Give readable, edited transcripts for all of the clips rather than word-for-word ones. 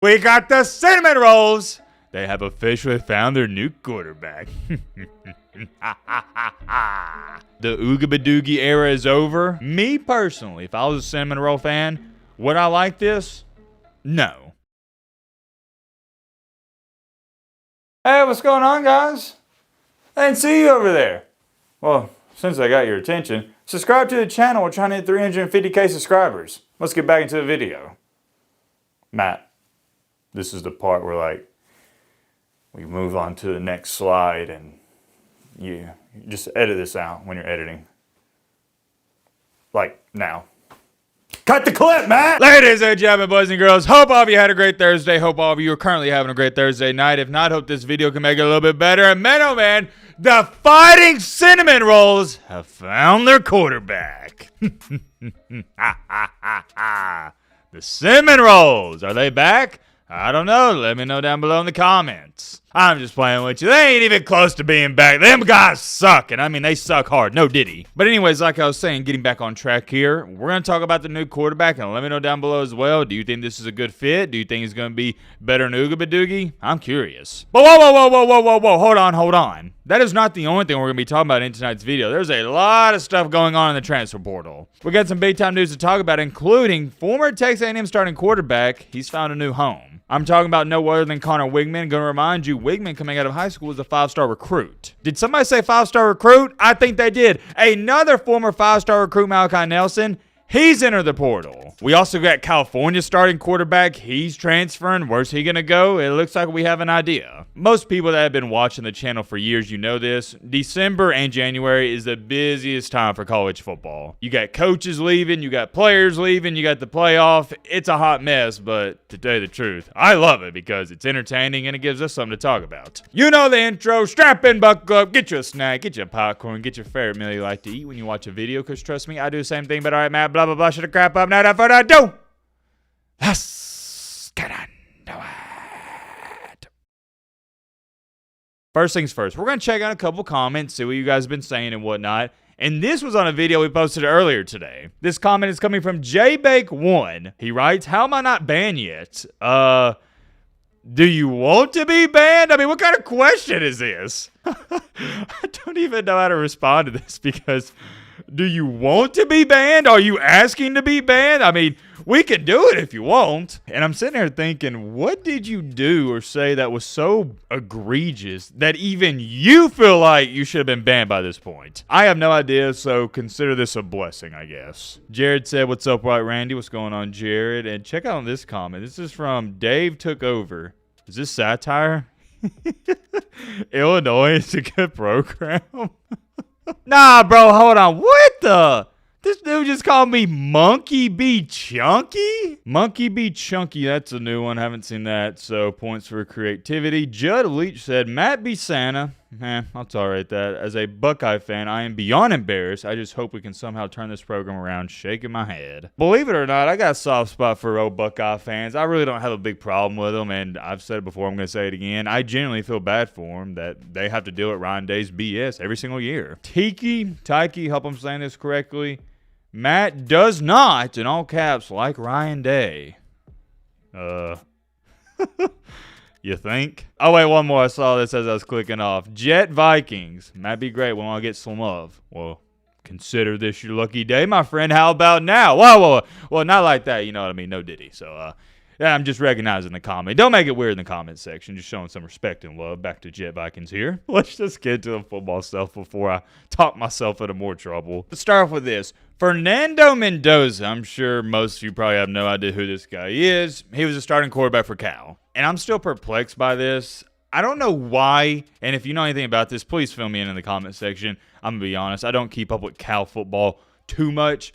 We got the cinnamon rolls. They have officially found their new quarterback. The Ooga-Badoogie era is over. Me personally, if I was a cinnamon roll fan, would I like this? No. Hey, what's going on, guys? I didn't see you over there. Well, since I got your attention, subscribe to the channel. We're trying to hit 350k subscribers. Let's get back into the video. Matt, this is the part where we move on to the next slide and you just edit this out when you're editing. Like now. Cut the clip, Matt! Ladies and gentlemen, boys and girls, hope all of you had a great Thursday. Hope all of you are currently having a great Thursday night. If not, hope this video can make it a little bit better. And man, oh man, the Fighting Cinnamon Rolls have found their quarterback. The Cinnamon Rolls, are they back? I don't know. Let me know down below in the comments. I'm just playing with you. They ain't even close to being back. Them guys suck. And I mean, they suck hard. No diddy. But anyways, like I was saying, getting back on track here, we're going to talk about the new quarterback. And let me know down below as well. Do you think this is a good fit? Do you think he's going to be better than Ooga-Badoogie? I'm curious. But whoa. Hold on. That is not the only thing we're going to be talking about in tonight's video. There's a lot of stuff going on in the transfer portal. We got some big time news to talk about, including former Texas A&M starting quarterback. He's found a new home. I'm talking about no other than Connor Weigman. Going to remind you, Weigman coming out of high school was a 5-star recruit. Did somebody say 5-star recruit? I think they did. Another former 5-star recruit, Malachi Nelson. He's entered the portal. We also got California starting quarterback. He's transferring. Where's he going to go? It looks like we have an idea. Most people that have been watching the channel for years, you know this. December and January is the busiest time for college football. You got coaches leaving. You got players leaving. You got the playoff. It's a hot mess, but to tell you the truth, I love it because it's entertaining and it gives us something to talk about. You know the intro. Strap in, buckle up, get you a snack, get you a popcorn, get your favorite meal you like to eat when you watch a video, because trust me, I do the same thing. But all right, Matt, blah, blah, blah, shut the crap up. Now, without further ado, let's get into it. First things first, we're going to check out a couple comments, see what you guys have been saying and whatnot. And this was on a video we posted earlier today. This comment is coming from JBake1. He writes, how am I not banned yet? Do you want to be banned? I mean, what kind of question is this? I don't even know how to respond to this because... do you want to be banned? Are you asking to be banned? I mean, we can do it if you want. And I'm sitting here thinking, what did you do or say that was so egregious that even you feel like you should have been banned by this point? I have no idea, so consider this a blessing, I guess. Jared said, what's up, White Randy? What's going on, Jared? And check out this comment. This is from Dave Took Over. Is this satire? Illinois is a good program. Nah, bro, hold on. What the? This dude just called me Monkey B. Chunky? Monkey B. Chunky, that's a new one. Haven't seen that, so points for creativity. Judd Leach said, Matt B. Santa. I'll tolerate that. As a Buckeye fan, I am beyond embarrassed. I just hope we can somehow turn this program around, shaking my head. Believe it or not, I got a soft spot for old Buckeye fans. I really don't have a big problem with them, and I've said it before, I'm going to say it again. I genuinely feel bad for them that they have to deal with Ryan Day's BS every single year. Tyke, hope I'm saying this correctly. Matt does not, in all caps, like Ryan Day. You think? Oh, wait, one more. I saw this as I was clicking off. Jet Vikings. Might be great when I get some love. Well, consider this your lucky day, my friend. How about now? Whoa. Well, not like that. You know what I mean? No diddy. So, yeah, I'm just recognizing the comment. Don't make it weird in the comment section. Just showing some respect and love. Back to Jet Vikings here. Let's just get to the football stuff before I talk myself into more trouble. Let's start off with this. Fernando Mendoza. I'm sure most of you probably have no idea who this guy is. He was a starting quarterback for Cal. And I'm still perplexed by this. I don't know why. And if you know anything about this, please fill me in the comment section. I'm going to be honest. I don't keep up with Cal football too much.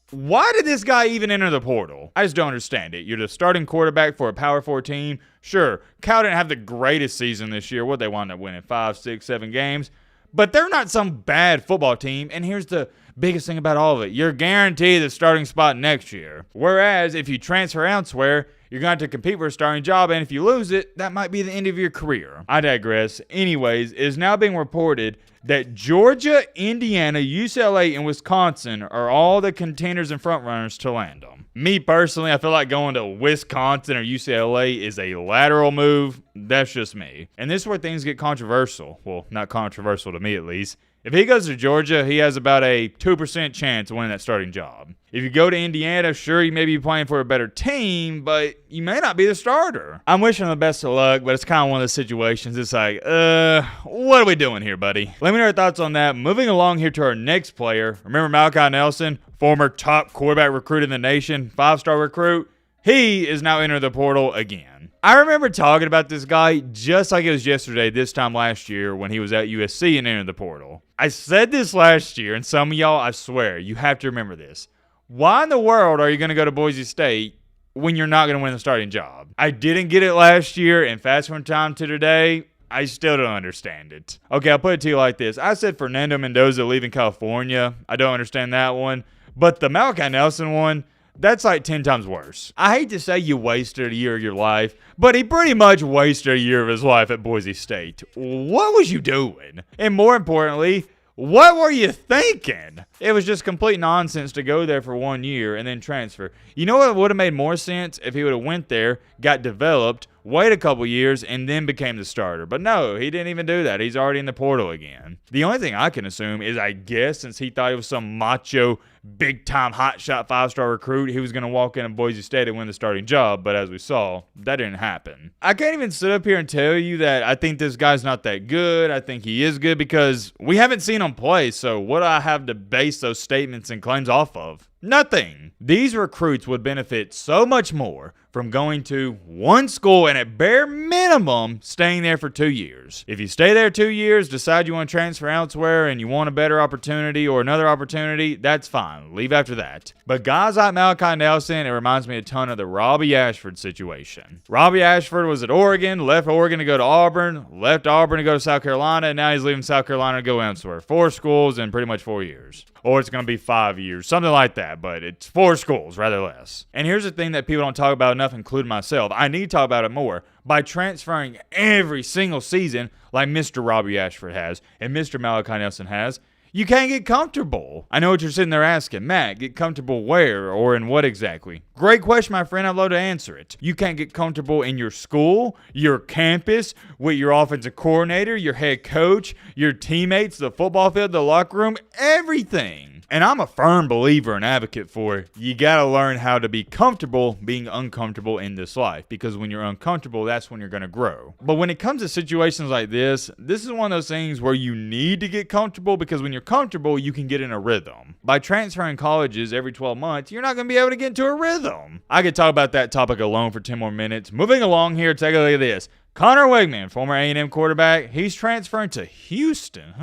Why did this guy even enter the portal? I just don't understand it. You're the starting quarterback for a Power 4 team. Sure, Cal didn't have the greatest season this year. What, they wound up winning 5, 6, 7 games? But they're not some bad football team. And here's the biggest thing about all of it. You're guaranteed the starting spot next year. Whereas if you transfer elsewhere, You're going to have to compete for a starting job, and if you lose it, that might be the end of your career. I digress. Anyways, it is now being reported that Georgia, Indiana, UCLA, and Wisconsin are all the contenders and frontrunners to land them. Me personally, I feel like going to Wisconsin or UCLA is a lateral move. That's just me. And this is where things get controversial. Well, not controversial to me at least. If he goes to Georgia, he has about a 2% chance of winning that starting job. If you go to Indiana, sure, you may be playing for a better team, but you may not be the starter. I'm wishing him the best of luck, but it's kind of one of those situations. It's like, what are we doing here, buddy? Let me know your thoughts on that. Moving along here to our next player. Remember Malachi Nelson, former top quarterback recruit in the nation, 5-star recruit? He is now entering the portal again. I remember talking about this guy just like it was yesterday this time last year when he was at USC and entered the portal. I said this last year, and some of y'all, I swear, you have to remember this. Why in the world are you going to go to Boise State when you're not going to win the starting job? I didn't get it last year, and fast forward time to today, I still don't understand it. Okay, I'll put it to you like this. I said Fernando Mendoza leaving California. I don't understand that one. But the Malachi Nelson one, that's like 10 times worse. I hate to say you wasted a year of your life, but he pretty much wasted a year of his life at Boise State. What was you doing? And more importantly, what were you thinking? It was just complete nonsense to go there for 1 year and then transfer. You know what would have made more sense? If he would have went there, got developed, wait a couple years, and then became the starter. But no, he didn't even do that. He's already in the portal again. The only thing I can assume is, I guess, since he thought he was some macho, big-time, hotshot 5-star recruit, he was going to walk in at Boise State and win the starting job. But as we saw, that didn't happen. I can't even sit up here and tell you that I think this guy's not that good. I think he is good because we haven't seen him play. So what do I have to base those statements and claims off of? Nothing. These recruits would benefit so much more from going to one school and at bare minimum staying there for 2 years. If you stay there 2 years, decide you want to transfer elsewhere and you want a better opportunity or another opportunity, that's fine. Leave after that. But guys like Malachi Nelson, it reminds me a ton of the Robbie Ashford situation. Robbie Ashford was at Oregon, left Oregon to go to Auburn, left Auburn to go to South Carolina, and now he's leaving South Carolina to go elsewhere. 4 schools in pretty much 4 years. Or it's going to be 5 years, something like that, but it's 4 schools, rather less. And here's the thing that people don't talk about enough, including myself. I need to talk about it more. By transferring every single season, like Mr. Robbie Ashford has, and Mr. Malachi Nelson has, you can't get comfortable. I know what you're sitting there asking. Matt, get comfortable where or in what exactly? Great question, my friend. I'd love to answer it. You can't get comfortable in your school, your campus, with your offensive coordinator, your head coach, your teammates, the football field, the locker room, everything. And I'm a firm believer and advocate for you got to learn how to be comfortable being uncomfortable in this life. Because when you're uncomfortable, that's when you're going to grow. But when it comes to situations like this is one of those things where you need to get comfortable, because when you're comfortable, you can get in a rhythm. By transferring colleges every 12 months, you're not going to be able to get into a rhythm. I could talk about that topic alone for 10 more minutes. Moving along here, take a look at this. Connor Weigman, former A&M quarterback, he's transferring to Houston.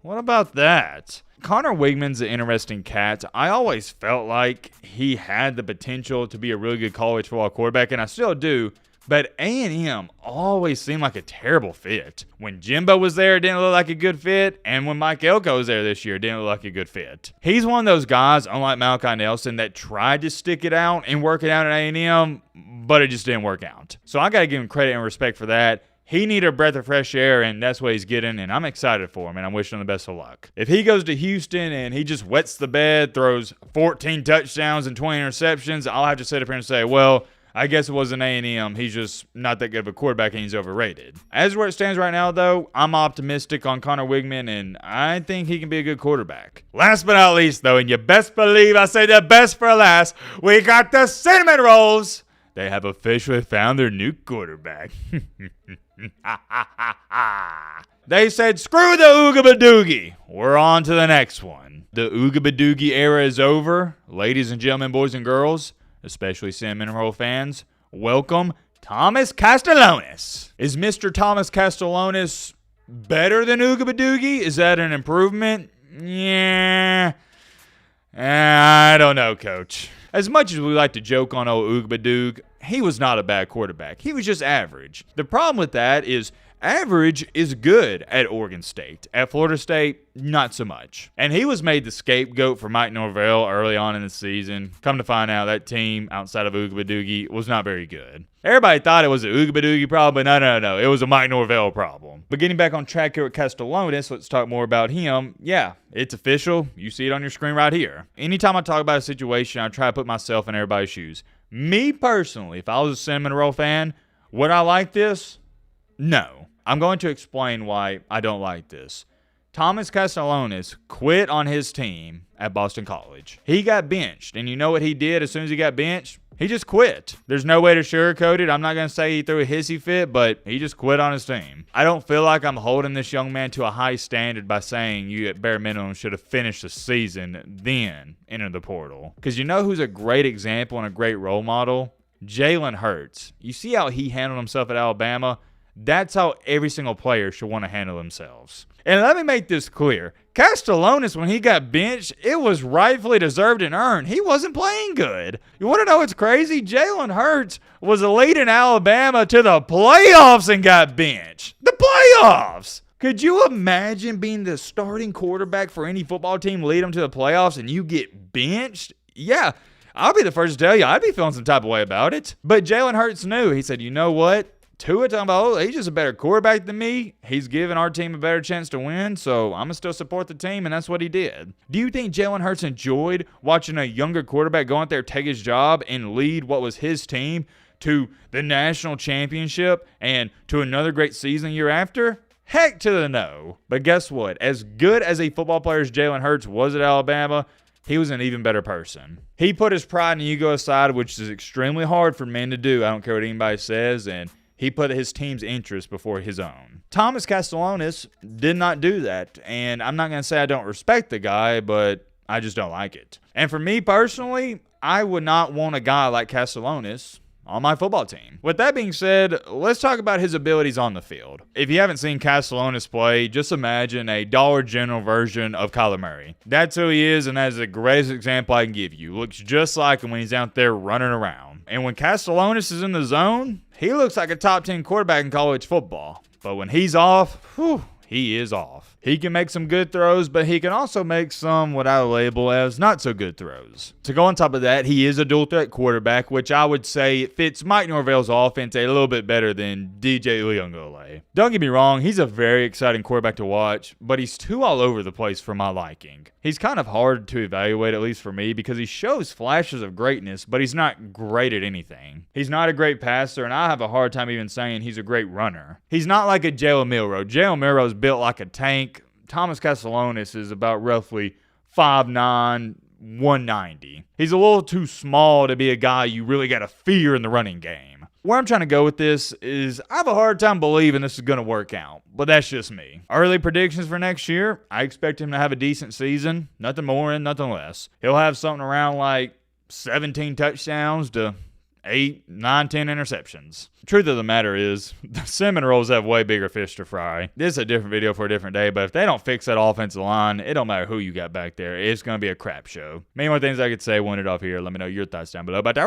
What about that? Connor Weigman's an interesting cat. I always felt like he had the potential to be a really good college football quarterback, and I still do. But A&M always seemed like a terrible fit. When Jimbo was there, it didn't look like a good fit. And when Mike Elko was there this year, it didn't look like a good fit. He's one of those guys, unlike Malachi Nelson, that tried to stick it out and work it out at A&M, but it just didn't work out. So I got to give him credit and respect for that. He needed a breath of fresh air, and that's what he's getting, and I'm excited for him, and I'm wishing him the best of luck. If he goes to Houston and he just wets the bed, throws 14 touchdowns and 20 interceptions, I'll have to sit up here and say, well, I guess it was an A&M. He's just not that good of a quarterback, and he's overrated. As where it stands right now, though, I'm optimistic on Connor Weigman, and I think he can be a good quarterback. Last but not least, though, and you best believe I say the best for last, we got the Cinnamon Rolls. They have officially found their new quarterback. They said, screw the Oogabadoogie. We're on to the next one. The Oogabadoogie era is over. Ladies and gentlemen, boys and girls, especially Cinnamon Roll fans, welcome Thomas Castellanos. Is Mr. Thomas Castellanos better than Oogabadoogie? Is that an improvement? Yeah. I don't know, Coach. As much as we like to joke on old Oogbadoog, he was not a bad quarterback. He was just average. The problem with that is average is good at Oregon State. At Florida State, not so much. And he was made the scapegoat for Mike Norvell early on in the season. Come to find out, that team outside of Oogabadoogie was not very good. Everybody thought it was an Oogabadoogie problem, but no. It was a Mike Norvell problem. But getting back on track here with Castellanos, let's talk more about him. Yeah, it's official. You see it on your screen right here. Anytime I talk about a situation, I try to put myself in everybody's shoes. Me personally, if I was a cinnamon roll fan, would I like this? No. I'm going to explain why I don't like this. Thomas Castellanos quit on his team at Boston College. He got benched, and you know what he did as soon as he got benched? He just quit. There's no way to sugarcoat it. I'm not going to say he threw a hissy fit, but he just quit on his team. I don't feel like I'm holding this young man to a high standard by saying you at bare minimum should have finished the season, then enter the portal. Because you know who's a great example and a great role model? Jalen Hurts. You see how he handled himself at Alabama? That's how every single player should want to handle themselves. And let me make this clear. Castellanos, when he got benched, it was rightfully deserved and earned. He wasn't playing good. You want to know what's crazy? Jalen Hurts was leading Alabama to the playoffs and got benched. The playoffs! Could you imagine being the starting quarterback for any football team, lead them to the playoffs, and you get benched? Yeah, I'll be the first to tell you, I'd be feeling some type of way about it. But Jalen Hurts knew. He said, you know what? Tua Tagovailoa, he's just a better quarterback than me. He's giving our team a better chance to win, so I'm going to still support the team, and that's what he did. Do you think Jalen Hurts enjoyed watching a younger quarterback go out there, take his job, and lead what was his team to the national championship and to another great season year after? Heck to the no. But guess what? As good as a football player as Jalen Hurts was at Alabama, he was an even better person. He put his pride and ego aside, which is extremely hard for men to do. I don't care what anybody says, and he put his team's interest before his own. Thomas Castellanos did not do that, and I'm not going to say I don't respect the guy, but I just don't like it. And for me personally, I would not want a guy like Castellanos on my football team. With that being said, let's talk about his abilities on the field. If you haven't seen Castellanos play, just imagine a Dollar General version of Kyler Murray. That's who he is, and that is the greatest example I can give you. Looks just like him when he's out there running around. And when Castellanos is in the zone, he looks like a top 10 quarterback in college football. But when he's off, he is off. He can make some good throws, but he can also make some what I label as not so good throws. To go on top of that, he is a dual threat quarterback, which I would say fits Mike Norvell's offense a little bit better than DJ Uiagalelei. Don't get me wrong, he's a very exciting quarterback to watch, but he's too all over the place for my liking. He's kind of hard to evaluate, at least for me, because he shows flashes of greatness, but he's not great at anything. He's not a great passer, and I have a hard time even saying he's a great runner. He's not like a Jalen Milroe. Jalen Milroe's built like a tank. Thomas Castellanos is about roughly 5'9", 190. He's a little too small to be a guy you really got to fear in the running game. Where I'm trying to go with this is I have a hard time believing this is going to work out, but that's just me. Early predictions for next year, I expect him to have a decent season, nothing more and nothing less. He'll have something around like 17 touchdowns to 8, 9, 10 interceptions. The truth of the matter is, the cinnamon rolls have way bigger fish to fry. This is a different video for a different day, but if they don't fix that offensive line, it don't matter who you got back there. It's going to be a crap show. Many more things I could say, win it off here. Let me know your thoughts down below about that.